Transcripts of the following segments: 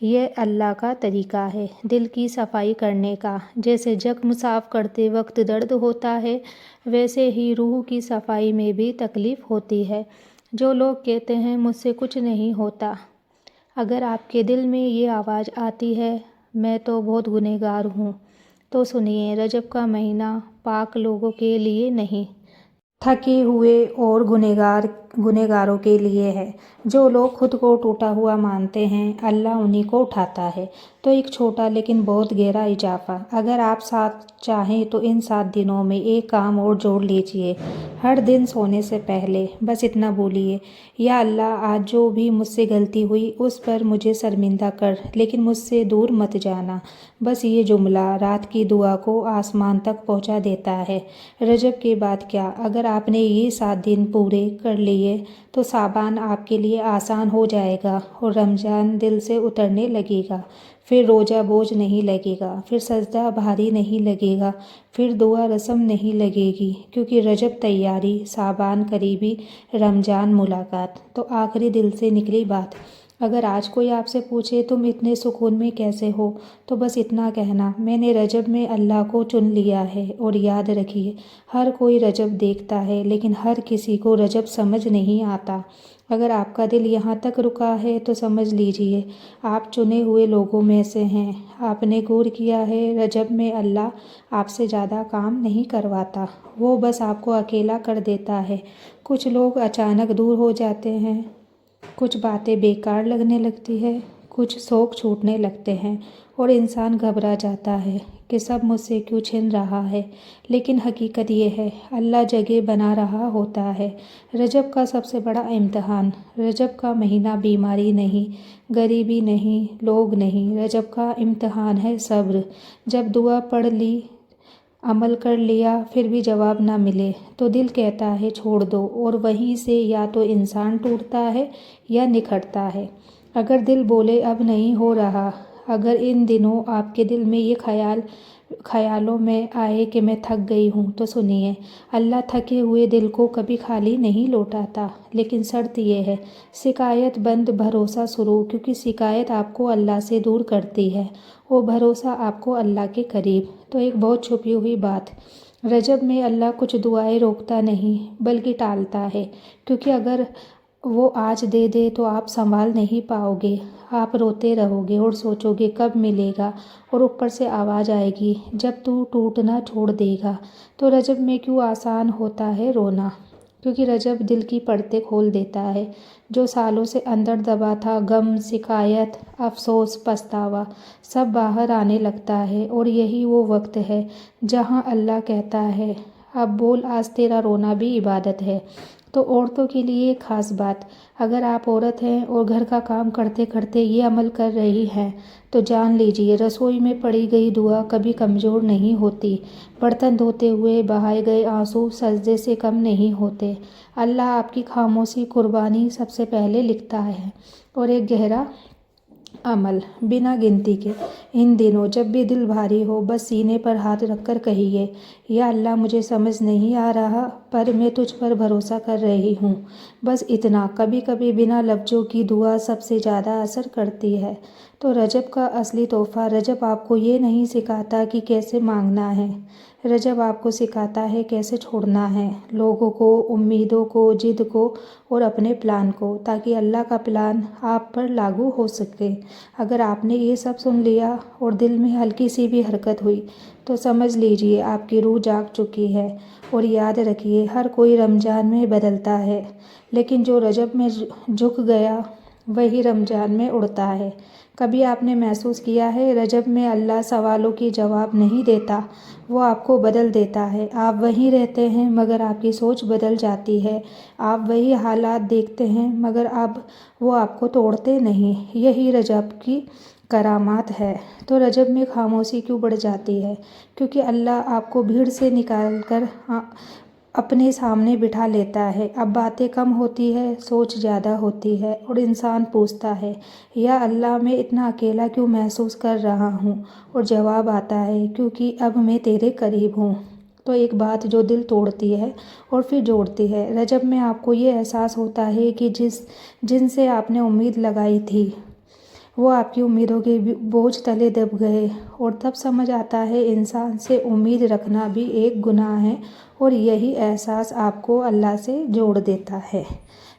یہ اللہ کا طریقہ ہے دل کی صفائی کرنے کا۔ جیسے زخم صاف کرتے وقت درد ہوتا ہے، ویسے ہی روح کی صفائی میں بھی تکلیف ہوتی ہے۔ جو لوگ کہتے ہیں مجھ سے کچھ نہیں ہوتا، اگر آپ کے دل میں یہ آواز آتی ہے میں تو بہت گنہگار ہوں، تو سنیے، رجب کا مہینہ پاک لوگوں کے لیے نہیں، تھکے ہوئے اور گنہگاروں کے لیے ہے۔ جو لوگ خود کو ٹوٹا ہوا مانتے ہیں، اللہ انہی کو اٹھاتا ہے۔ تو ایک چھوٹا لیکن بہت گہرا اضافہ، اگر آپ چاہیں تو ان 7 دنوں میں ایک کام اور جوڑ لیجئے۔ ہر دن سونے سے پہلے بس اتنا بولیے، یا اللہ، آج جو بھی مجھ سے غلطی ہوئی اس پر مجھے شرمندہ کر، لیکن مجھ سے دور مت جانا۔ بس یہ جملہ رات کی دعا کو آسمان تک پہنچا دیتا ہے۔ رجب کے بعد کیا؟ اگر آپ نے یہ 7 دن پورے کر لیے تو شعبان آپ کے لیے آسان ہو جائے گا اور رمضان دل سے اترنے لگے گا۔ پھر روزہ بوجھ نہیں لگے گا، پھر سجدہ بھاری نہیں لگے گا، پھر دعا رسم نہیں لگے گی، کیونکہ رجب تیاری، شعبان قریبی، رمضان ملاقات۔ تو آخری دل سے نکلی بات، اگر آج کوئی آپ سے پوچھے تم اتنے سکون میں کیسے ہو، تو بس اتنا کہنا، میں نے رجب میں اللہ کو چن لیا ہے۔ اور یاد رکھیے، ہر کوئی رجب دیکھتا ہے لیکن ہر کسی کو رجب سمجھ نہیں آتا۔ اگر آپ کا دل یہاں تک رکا ہے تو سمجھ لیجئے آپ چنے ہوئے لوگوں میں سے ہیں۔ آپ نے غور کیا ہے، رجب میں اللہ آپ سے زیادہ کام نہیں کرواتا، وہ بس آپ کو اکیلا کر دیتا ہے۔ کچھ لوگ اچانک دور ہو جاتے ہیں، کچھ باتیں بیکار لگنے لگتی ہے، کچھ شوق چھوٹنے لگتے ہیں اور انسان گھبرا جاتا ہے کہ سب مجھ سے کیوں چھن رہا ہے۔ لیکن حقیقت یہ ہے، اللہ جگہ بنا رہا ہوتا ہے۔ رجب کا سب سے بڑا امتحان، رجب کا مہینہ بیماری نہیں، غریبی نہیں، لوگ نہیں، رجب کا امتحان ہے صبر۔ جب دعا پڑھ لی، عمل کر لیا، پھر بھی جواب نہ ملے تو دل کہتا ہے چھوڑ دو، اور وہیں سے یا تو انسان ٹوٹتا ہے یا نکھرتا ہے۔ اگر دل بولے اب نہیں ہو رہا، اگر ان دنوں آپ کے دل میں یہ خیالوں میں آئے کہ میں تھک گئی ہوں، تو سنیے، اللہ تھکے ہوئے دل کو کبھی خالی نہیں لوٹاتا، لیکن شرط یہ ہے، شکایت بند، بھروسہ شروع، کیونکہ شکایت آپ کو اللہ سے دور کرتی ہے اور بھروسہ آپ کو اللہ کے قریب۔ تو ایک بہت چھپی ہوئی بات، رجب میں اللہ کچھ دعائیں روکتا نہیں بلکہ ٹالتا ہے، کیونکہ اگر وہ آج دے دے تو آپ سنبھال نہیں پاؤ گے، آپ روتے رہو گے اور سوچو گے کب ملے گا، اور اوپر سے آواز آئے گی جب تو ٹوٹنا چھوڑ دے گا۔ تو رجب میں کیوں آسان ہوتا ہے رونا؟ کیونکہ رجب دل کی پردے کھول دیتا ہے، جو سالوں سے اندر دبا تھا، غم، شکایت، افسوس، پچھتاوا، سب باہر آنے لگتا ہے، اور یہی وہ وقت ہے جہاں اللہ کہتا ہے اب بول، آج تیرا رونا بھی عبادت ہے۔ تو عورتوں کے لیے ایک خاص بات، اگر آپ عورت ہیں اور گھر کا کام کرتے کرتے یہ عمل کر رہی ہیں تو جان لیجئے رسوئی میں پڑھی گئی دعا کبھی کمزور نہیں ہوتی، برتن دھوتے ہوئے بہائے گئے آنسو سجدے سے کم نہیں ہوتے۔ اللہ آپ کی خاموشی قربانی سب سے پہلے لکھتا ہے۔ اور ایک گہرا عمل، بنا گنتی کے، ان دنوں جب بھی دل بھاری ہو، بس سینے پر ہاتھ رکھ کر کہیے، یا اللہ، مجھے سمجھ نہیں آ رہا پر میں تجھ پر بھروسہ کر رہی ہوں۔ بس اتنا، کبھی کبھی بنا لفظوں کی دعا سب سے زیادہ اثر کرتی ہے۔ تو رجب کا اصلی تحفہ، رجب آپ کو یہ نہیں سکھاتا کہ کیسے مانگنا ہے، رجب آپ کو سکھاتا ہے کیسے چھوڑنا ہے، لوگوں کو، امیدوں کو، ضد کو اور اپنے پلان کو، تاکہ اللہ کا پلان آپ پر لاگو ہو سکے۔ اگر آپ نے یہ سب سن لیا اور دل میں ہلکی سی بھی حرکت ہوئی تو سمجھ لیجئے آپ کی روح جاگ چکی ہے۔ اور یاد رکھیے، ہر کوئی رمضان میں بدلتا ہے، لیکن جو رجب میں جھک گیا وہی رمضان میں اڑتا ہے۔ کبھی آپ نے محسوس کیا ہے، رجب میں اللہ سوالوں کی جواب نہیں دیتا، وہ آپ کو بدل دیتا ہے۔ آپ وہیں رہتے ہیں مگر آپ کی سوچ بدل جاتی ہے، آپ وہی حالات دیکھتے ہیں مگر اب وہ آپ کو توڑتے نہیں۔ یہی رجب کی کرامات ہے۔ تو رجب میں خاموشی کیوں بڑھ جاتی ہے؟ کیونکہ اللہ آپ کو بھیڑ سے نکال کر اپنے سامنے بٹھا لیتا ہے۔ اب باتیں کم ہوتی ہے، سوچ زیادہ ہوتی ہے، اور انسان پوچھتا ہے، یا اللہ، میں اتنا اکیلا کیوں محسوس کر رہا ہوں؟ اور جواب آتا ہے، کیونکہ اب میں تیرے قریب ہوں۔ تو ایک بات جو دل توڑتی ہے اور پھر جوڑتی ہے، رجب میں آپ کو یہ احساس ہوتا ہے کہ جن سے آپ نے امید لگائی تھی وہ آپ کی امیدوں کے بوجھ تلے دب گئے، اور تب سمجھ آتا ہے انسان سے امید رکھنا بھی ایک گناہ ہے، اور یہی احساس آپ کو اللہ سے جوڑ دیتا ہے۔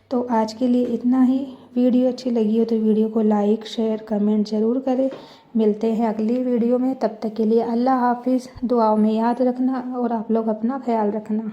تو آج کے لیے اتنا ہی۔ ویڈیو اچھی لگی ہو تو ویڈیو کو لائک، شیئر، کمنٹ ضرور کریں۔ ملتے ہیں اگلی ویڈیو میں، تب تک کے لیے اللہ حافظ۔ دعاؤں میں یاد رکھنا، اور آپ لوگ اپنا خیال رکھنا۔